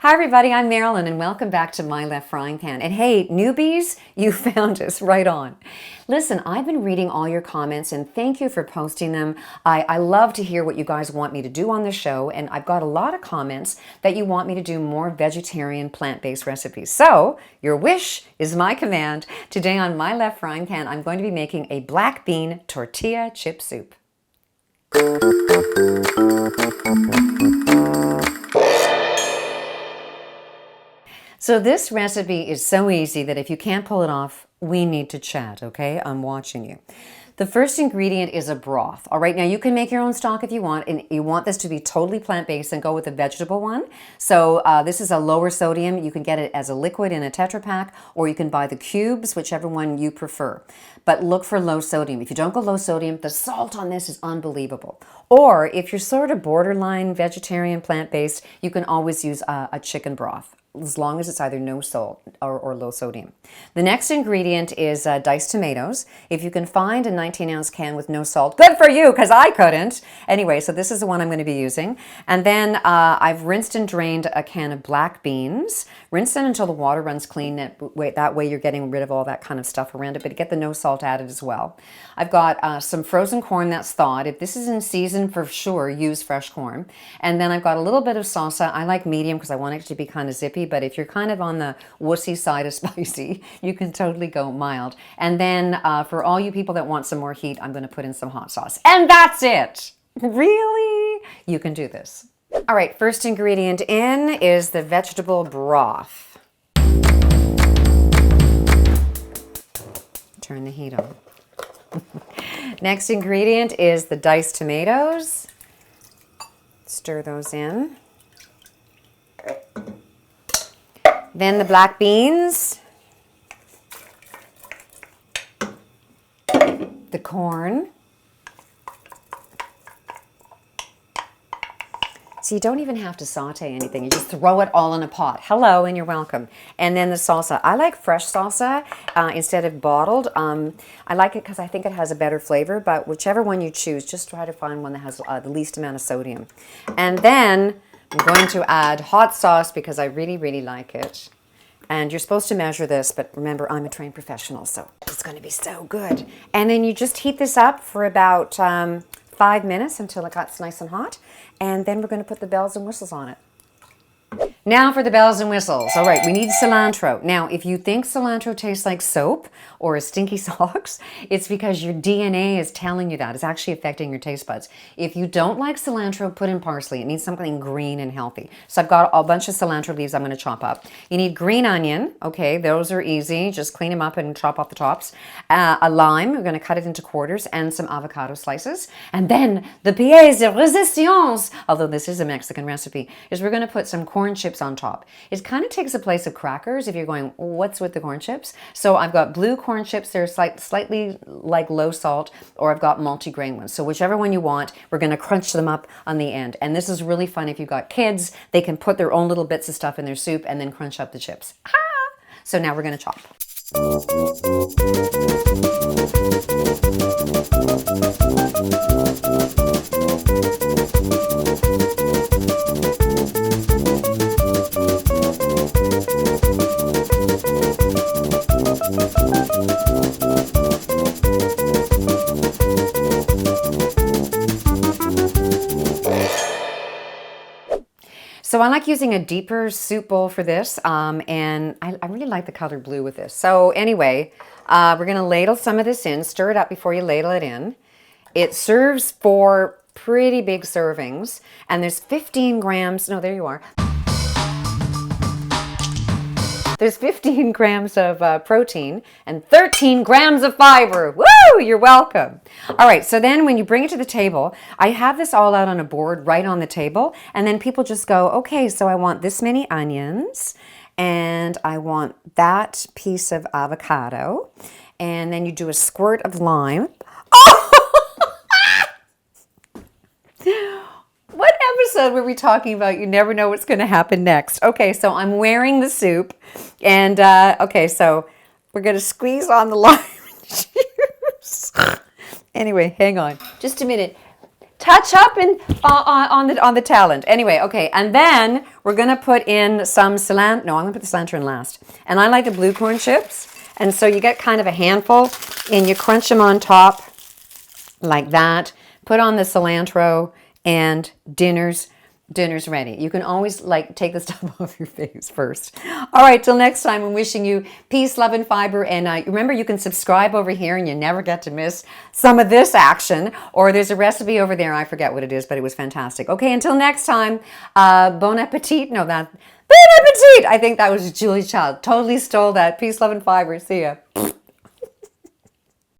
Hi everybody, I'm Mairlyn and welcome back to My Left Frying Pan. And hey, newbies, you found us right on. Listen, I've been reading all your comments and thank you for posting them. I love to hear what you guys want me to do on the show, and I've got a lot of comments that you want me to do more vegetarian plant-based recipes. So your wish is my command. Today on My Left Frying Pan, I'm going to be making a black bean tortilla chip soup. So this recipe is so easy that if you can't pull it off, we need to chat, okay? I'm watching you. The first ingredient is a broth. All right, now you can make your own stock if you want, and you want this to be totally plant-based, and go with a vegetable one. So this is a lower sodium. You can get it as a liquid in a Tetra Pak, or you can buy the cubes, whichever one you prefer. But look for low sodium. If you don't go low sodium, the salt on this is unbelievable. Or if you're sort of borderline vegetarian plant-based, you can always use a chicken broth, as long as it's either no salt or low sodium. The next ingredient is diced tomatoes. If you can find a 19-ounce can with no salt, good for you, because I couldn't. Anyway, so this is the one I'm going to be using. And then I've rinsed and drained a can of black beans. Rinse them until the water runs clean. That way you're getting rid of all that kind of stuff around it, but get the no salt added as well. I've got some frozen corn that's thawed. If this is in season, for sure, use fresh corn. And then I've got a little bit of salsa. I like medium because I want it to be kind of zippy, but if you're kind of on the wussy side of spicy, you can totally go mild. And then for all you people that want some more heat, I'm going to put in some hot sauce. And that's it. Really? You can do this. All right, first ingredient in is the vegetable broth. Turn the heat on. Next ingredient is the diced tomatoes. Stir those in. Then the black beans, the corn. So you don't even have to saute anything. You just throw it all in a pot. Hello, and you're welcome. And then the salsa. I like fresh salsa instead of bottled. I like it because I think it has a better flavor, but whichever one you choose, just try to find one that has the least amount of sodium. And then I'm going to add hot sauce because I really, really like it. And you're supposed to measure this, but remember, I'm a trained professional, so it's going to be so good. And then you just heat this up for about 5 minutes until it gets nice and hot. And then we're going to put the bells and whistles on it. Now for the bells and whistles. All right, we need cilantro. Now, if you think cilantro tastes like soap or stinky socks, it's because your DNA is telling you that. It's actually affecting your taste buds. If you don't like cilantro, put in parsley. It needs something green and healthy. So I've got a bunch of cilantro leaves I'm going to chop up. You need green onion. Okay, those are easy. Just clean them up and chop off the tops. A lime. We're going to cut it into quarters, and some avocado slices. And then the pièce de résistance, although this is a Mexican recipe, is we're going to put some corn chips on top. It kind of takes the place of crackers if you're going, what's with the corn chips? So I've got blue corn chips. They're slightly like low salt, or I've got multi-grain ones. So whichever one you want, we're going to crunch them up on the end. And this is really fun if you've got kids. They can put their own little bits of stuff in their soup and then crunch up the chips. Ah! So now we're going to chop. So I like using a deeper soup bowl for this, and I really like the color blue with this. So anyway, we're going to ladle some of this in. Stir it up before you ladle it in. It serves for pretty big servings, and there's 15 grams. No, there you are. There's 15 grams of protein and 13 grams of fiber. Woo! You're welcome. All right, so then when you bring it to the table, I have this all out on a board right on the table, and then people just go, okay, so I want this many onions, and I want that piece of avocado, and then you do a squirt of lime. Oh! What episode were we talking about? You never know what's going to happen next. Okay, so I'm wearing the soup. And, okay, so we're going to squeeze on the lime juice. Anyway, hang on. Just a minute. touch up on the talent. Anyway, okay, and then we're gonna put in some cilantro. No, I'm gonna put the cilantro in last. And I like the blue corn chips. And so you get kind of a handful, and you crunch them on top like that. Put on the cilantro, and dinner's ready. You can always take the stuff off your face first. All right, till next time, I'm wishing you peace, love, and fiber. And remember, you can subscribe over here and you never get to miss some of this action. Or there's a recipe over there. I forget what it is, but it was fantastic. Okay, until next time, bon appetit. No, bon appetit. I think that was Julie Child. Totally stole that. Peace, love, and fiber. See ya.